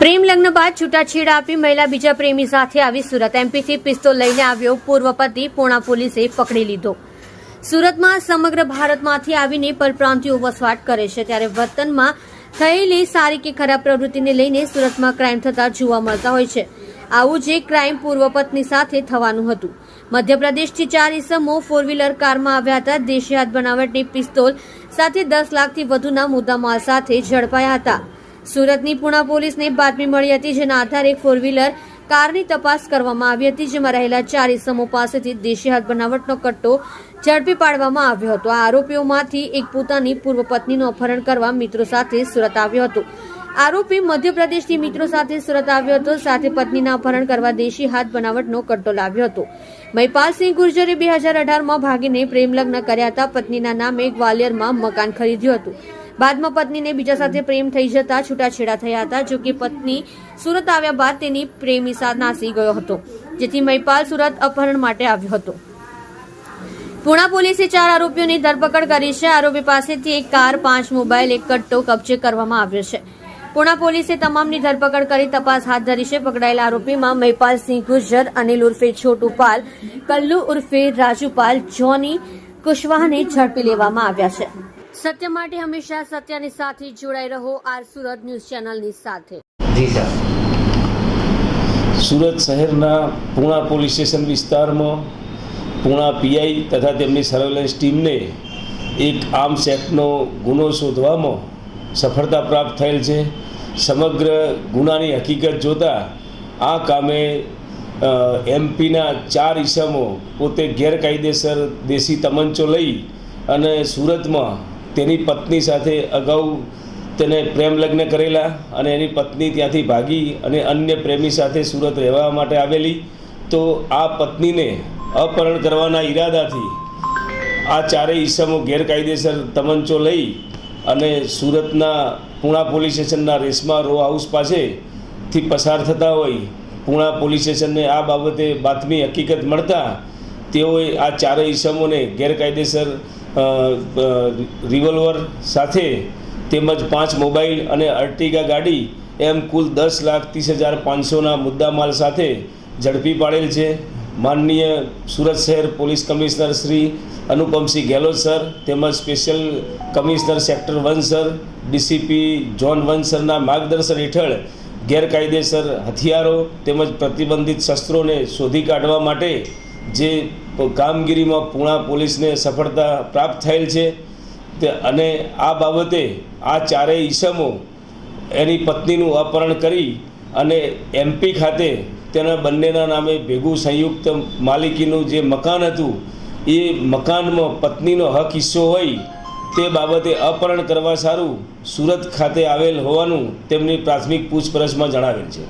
પ્રેમ લગ્ન બાદ છૂટાછેડા આપી મહિલા બીજા પ્રેમી સાથે આવી સુરત એમપીથી પિસ્તોલ લઈને આવ્યો પૂર્વ પતિ પૂણા પોલીસે પકડી લીધો। સુરતમાં સમગ્ર ભારતમાંથી આવીને પરપ્રાંતિયો વસવાટ કરે છે ત્યારે વતનમાં થયેલી સારી કે ખરાબ પ્રવૃત્તિને લઈને સુરતમાં ક્રાઇમ થતા જોવા મળતા હોય છે। આવું જ એક ક્રાઇમ પૂર્વ પત્ની સાથે થવાનું હતું। મધ્યપ્રદેશથી 4 ઈસમો 4 વ્હીલર કારમાં આવ્યા હતા। દેશી હાથ બનાવટની પિસ્તોલ સાથે 10 લાખથી વધુના મુદ્દામાલ સાથે ઝડપાયા હતા। સુરતની પૂણા પોલીસને બાતમી મળી હતી, જેના આધારે 4 વ્હીલર કારની તપાસ કરવામાં આવી હતી, જેમાં રહેલા 4 ઈસમો પાસેથી દેશી હાથ બનાવટનો કટ્ટો ઝડપી પાડવામાં આવ્યો હતો। આ આરોપીઓમાંથી એક પોતાની પૂર્વ પત્નીનું અપહરણ કરવા મિત્રો સાથે સુરત આવ્યો હતો। આરોપી મધ્યપ્રદેશથી મિત્રો સાથે સુરત આવ્યો હતો, સાથે પત્નીના અપહરણ કરવા દેશી હાથ બનાવટનો કટ્ટો લાવ્યો હતો। મહિપાલસિંહ ગુર્જરે 2018માં ભાગીને પ્રેમ લગ્ન કર્યા હતા। પત્નીના નામે ગ્વાલિયરમાં મકાન ખરીદ્યું હતું। બાદમાં પત્નીને બીજા સાથે પ્રેમ થઈ જતા છૂટાછેડા થયા હતા। જો કે પત્ની સુરત આવ્યા બાદ તેની પ્રેમી સાથે નાસી ગયો હતો, જેથી મહિપાલ સુરત અપહરણ માટે આવ્યો હતો। પૂણા પોલીસે 4 આરોપીઓની ધરપકડ કરી છે। આરોપી પાસેથી એક કાર, 5 મોબાઈલ, એક કટ્ટો કબજે કરવામાં આવ્યો છે। પૂણા પોલીસે તમામની ધરપકડ કરી તપાસ હાથ ધરી છે। પકડાયેલા આરોપીમાં મહિપાલસિંહ ગુર્જર, અનિલ ઉર્ફે છોટુપાલ, કલ્લુ ઉર્ફે રાજુપાલ, જોની કુશવાહાને ઝડપી લેવામાં આવ્યા છે। સત્ય માટે હંમેશા સત્યની સાથે જોડાઈ રહો। આર સુરત ન્યૂઝ ચેનલની સાથે। સુરત શહેરના પૂણા પોલીસ સ્ટેશન વિસ્તારમાં પૂણા પીઆઈ તથા તેમની સર્વેલન્સ ટીમને એક આર્મ્સ એક્ટનો ગુનો શોધવામાં સફળતા પ્રાપ્ત થયેલ છે। સમગ્ર ગુનાની હકીકત જોતાં આ કામે એમપીના 4 ઈસમો પોતે ગેરકાયદેસર દેશી તમંચો લઈ અને સુરતમાં તેની પત્ની સાથે અગાઉ તેને પ્રેમ લગ્ન કરેલા અને એની પત્ની ત્યાંથી ભાગી અને અન્ય પ્રેમી સાથે સુરત રહેવા માટે આવેલી। તો આ પત્નીને અપહરણ કરવાના ઈરાદાથી આ 4 ઈસમો ગેરકાયદેસર તમંચો લઈ અને સુરતના પૂણા પોલીસ સ્ટેશનના રેશમા રો હાઉસ પાસેથી પસાર થતા હોય પૂણા પોલીસ સ્ટેશનને આ બાબતે બાતમી હકીકત મળતા તેઓએ આ 4 ઈસમોને ગેરકાયદેસર રિવોલ્વર સાથે તેમજ 5 મોબાઈલ અને અર્ટિગા ગાડી એમ કુલ 10,30,500ના મુદ્દામાલ સાથે ઝડપી પાડેલ છે। માનનીય સુરત શહેર police commissioner Shri Anupamsinh Gehlot sir તેમજ special commissioner sector 1 sir, DCP zone 1 સરના માર્ગદર્શન હેઠળ ગેરકાયદેસર હથિયારો તેમજ પ્રતિબંધિત શસ્ત્રોને શોધી કાઢવા માટે જે કામગીરીમાં પૂણા પોલીસને સફળતા પ્રાપ્ત થયેલ છે અને આ બાબતે આ 4 ઈસમો એની પત્નીનું અપહરણ કરી અને એમપી ખાતે તેના બંનેના નામે ભેગું સંયુક્ત માલિકીનું જે મકાન હતું એ મકાનમાં પત્નીનો હક હિસ્સો હોય તે બાબતે અપહરણ કરવા સારું સુરત ખાતે આવેલ હોવાનું તેમની પ્રાથમિક પૂછપરછમાં જણાવેલ છે।